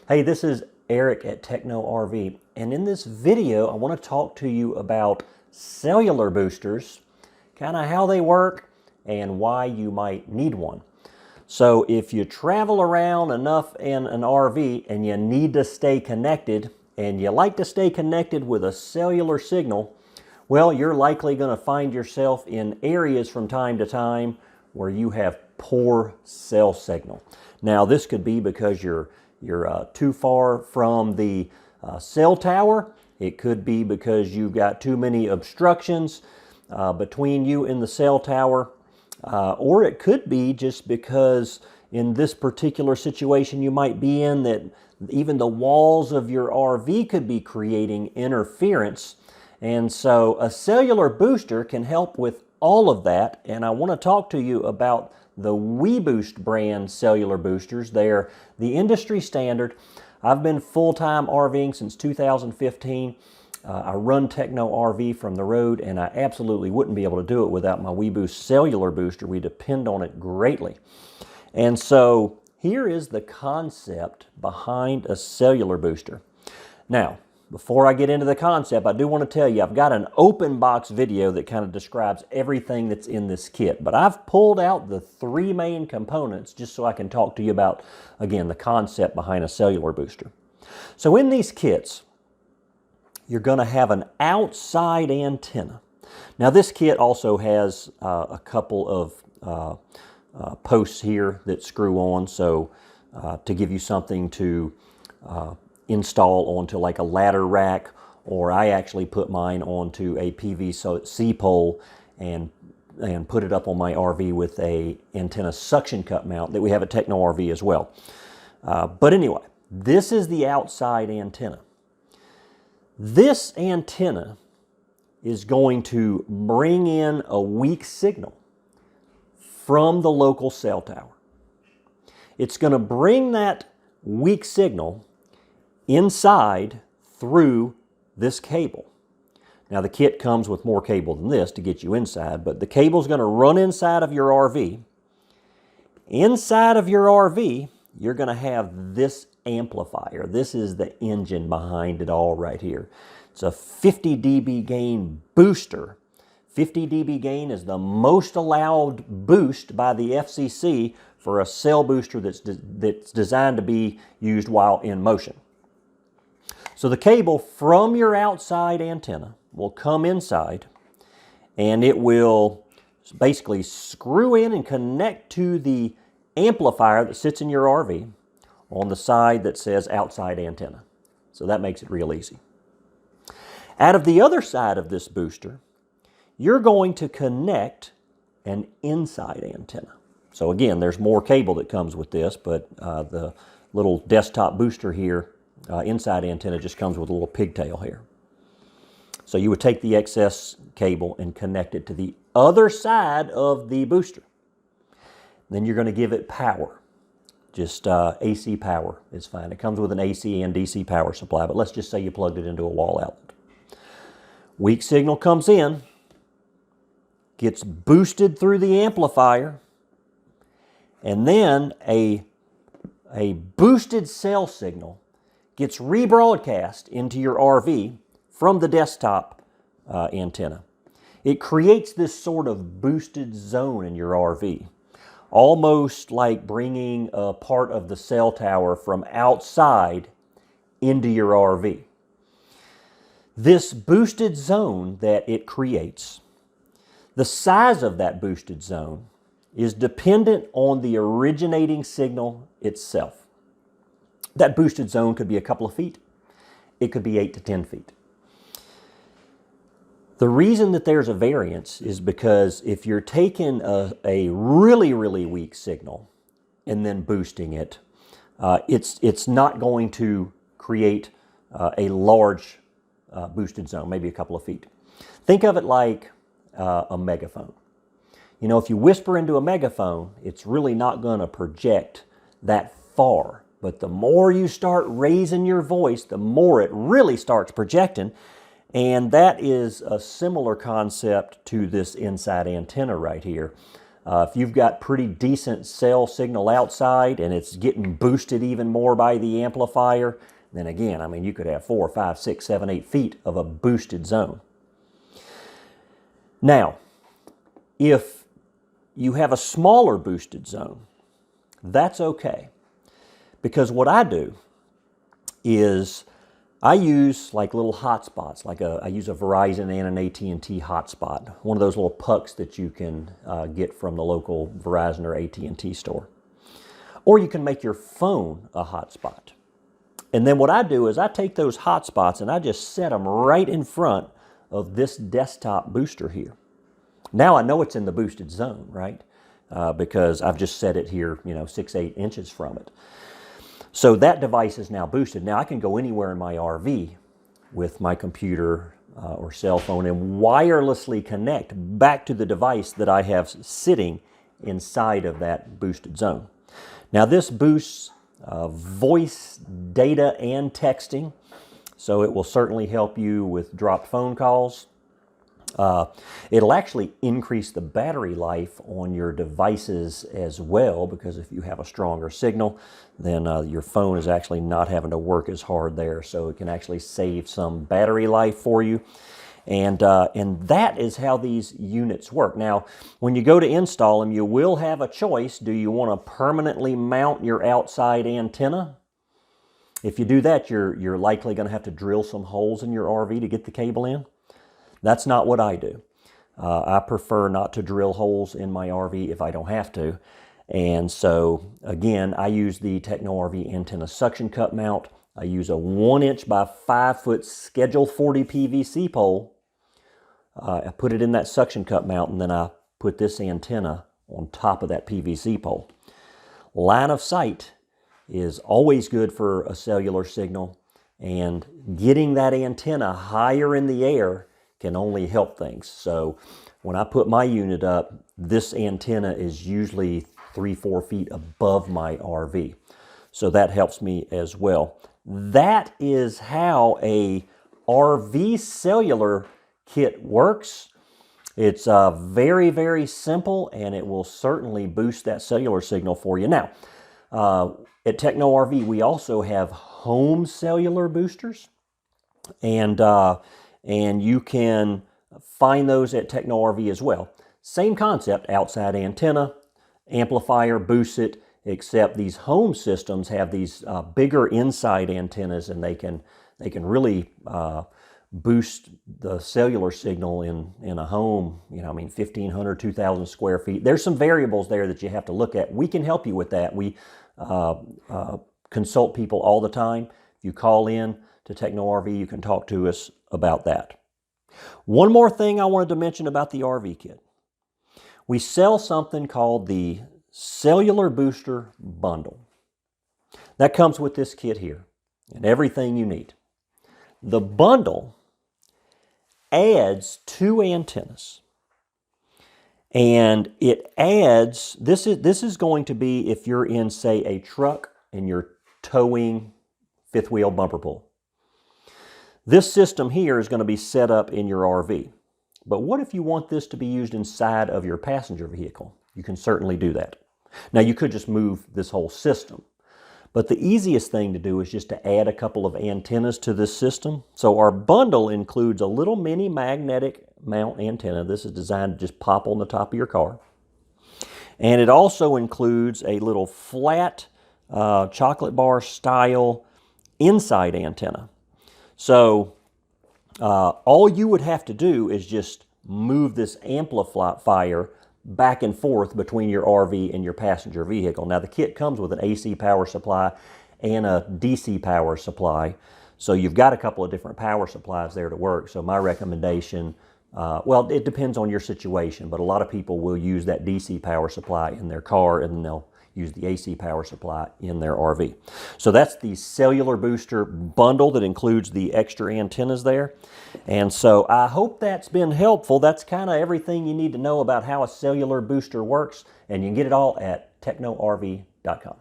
Hey, this is Eric at TechnoRV, and in this video I want to talk to you about cellular boosters, kind of how they work and why you might need one. So if you travel around enough in an RV and you need to stay connected, and you like to stay connected with a cellular signal, well, you're likely going to find yourself in areas from time to time where you have poor cell signal. Now, this could be because you're too far from the cell tower. It could be because you've got too many obstructions between you and the cell tower. Or it could be just because in this particular situation you might be in that even the walls of your RV could be creating interference. And so a cellular booster can help with all of that. And I want to talk to you about the WeBoost brand cellular boosters. They're the industry standard. I've been full-time RVing since 2015. I run TechnoRV from the road, and I absolutely wouldn't be able to do it without my WeBoost cellular booster. We depend on it greatly. And so here is the concept behind a cellular booster. Now, before I get into the concept, I do want to tell you I've got an open box video that kind of describes everything that's in this kit. But I've pulled out the three main components just so I can talk to you about, again, the concept behind a cellular booster. So in these kits, you're going to have an outside antenna. Now this kit also has a couple of posts here that screw on, so to give you something to install onto like a ladder rack, or I actually put mine onto a PVC pole and put it up on my RV with a antenna suction cup mount that we have at TechnoRV as well. But anyway, this is the outside antenna. This antenna is going to bring in a weak signal from the local cell tower. It's going to bring that weak signal inside through this cable. Now the kit comes with more cable than this to get you inside, but the cable is going to run inside of your RV. Inside of your RV, you're going to have this amplifier. This is the engine behind it all right here. It's a 50 dB gain booster. 50 dB gain is the most allowed boost by the FCC for a cell booster that's designed to be used while in motion. So the cable from your outside antenna will come inside, and it will basically screw in and connect to the amplifier that sits in your RV on the side that says outside antenna. So that makes it real easy. Out of the other side of this booster, you're going to connect an inside antenna. So again, there's more cable that comes with this, but the little desktop booster here, inside antenna, just comes with a little pigtail here. So you would take the excess cable and connect it to the other side of the booster. Then you're going to give it power. Just AC power is fine. It comes with an AC and DC power supply, but let's just say you plugged it into a wall outlet. Weak signal comes in, gets boosted through the amplifier, and then a boosted cell signal gets rebroadcast into your RV from the desktop antenna. It creates this sort of boosted zone in your RV, almost like bringing a part of the cell tower from outside into your RV. This boosted zone that it creates, the size of that boosted zone is dependent on the originating signal itself. That boosted zone could be a couple of feet. It could be 8 to 10 feet. The reason that there's a variance is because if you're taking a really, really weak signal and then boosting it, it's not going to create a large boosted zone, maybe a couple of feet. Think of it like a megaphone. You know, if you whisper into a megaphone, it's really not going to project that far. But the more you start raising your voice, the more it really starts projecting. And that is a similar concept to this inside antenna right here. If you've got pretty decent cell signal outside and it's getting boosted even more by the amplifier, then again, I mean, you could have 4, 5, 6, 7, 8 feet of a boosted zone. Now, if you have a smaller boosted zone, that's okay. Because what I do is I use like little hotspots, I use a Verizon and an AT&T hotspot, one of those little pucks that you can get from the local Verizon or AT&T store. Or you can make your phone a hotspot. And then what I do is I take those hotspots and I just set them right in front of this desktop booster here. Now I know it's in the boosted zone, right? Because I've just set it here, 6, 8 inches from it. So that device is now boosted. Now I can go anywhere in my RV with my computer or cell phone and wirelessly connect back to the device that I have sitting inside of that boosted zone. Now this boosts voice, data, and texting, so it will certainly help you with dropped phone calls. It'll actually increase the battery life on your devices as well, because if you have a stronger signal, then your phone is actually not having to work as hard there, so it can actually save some battery life for you. And that is how these units work. Now, when you go to install them, you will have a choice. Do you want to permanently mount your outside antenna? If you do that, you're likely going to have to drill some holes in your RV to get the cable in. That's not what I do. I prefer not to drill holes in my RV if I don't have to. And so, again, I use the TechnoRV antenna suction cup mount. I use a 1 inch by 5 foot Schedule 40 PVC pole. I put it in that suction cup mount, and then I put this antenna on top of that PVC pole. Line of sight is always good for a cellular signal, and getting that antenna higher in the air can only help things. So when I put my unit up, this antenna is usually 3-4 feet above my RV. So that helps me as well. That is how a RV cellular kit works. It's very, very simple, and it will certainly boost that cellular signal for you. Now, at TechnoRV, we also have home cellular boosters, and you can find those at TechnoRV as well. Same concept, outside antenna, amplifier, boost it, except these home systems have these bigger inside antennas, and they can really boost the cellular signal in a home, 1,500, 2,000 square feet. There's some variables there that you have to look at. We can help you with that. We consult people all the time. If you call in to TechnoRV, you can talk to us about that. One more thing I wanted to mention about the RV kit. We sell something called the Cellular Booster Bundle. That comes with this kit here and everything you need. The bundle adds 2 antennas, and it adds, this is going to be if you're in, say, a truck and you're towing fifth wheel bumper pull. This system here is going to be set up in your RV. But what if you want this to be used inside of your passenger vehicle? You can certainly do that. Now, you could just move this whole system, but the easiest thing to do is just to add a couple of antennas to this system. So our bundle includes a little mini magnetic mount antenna. This is designed to just pop on the top of your car. And it also includes a little flat chocolate bar style inside antenna. So all you would have to do is just move this amplifier back and forth between your RV and your passenger vehicle. Now, the kit comes with an AC power supply and a DC power supply. So you've got a couple of different power supplies there to work. So my recommendation, well, it depends on your situation, but a lot of people will use that DC power supply in their car, and then they'll use the AC power supply in their RV. So that's the Cellular Booster Bundle that includes the extra antennas there. And so I hope that's been helpful. That's kind of everything you need to know about how a cellular booster works, and you can get it all at TechnoRV.com.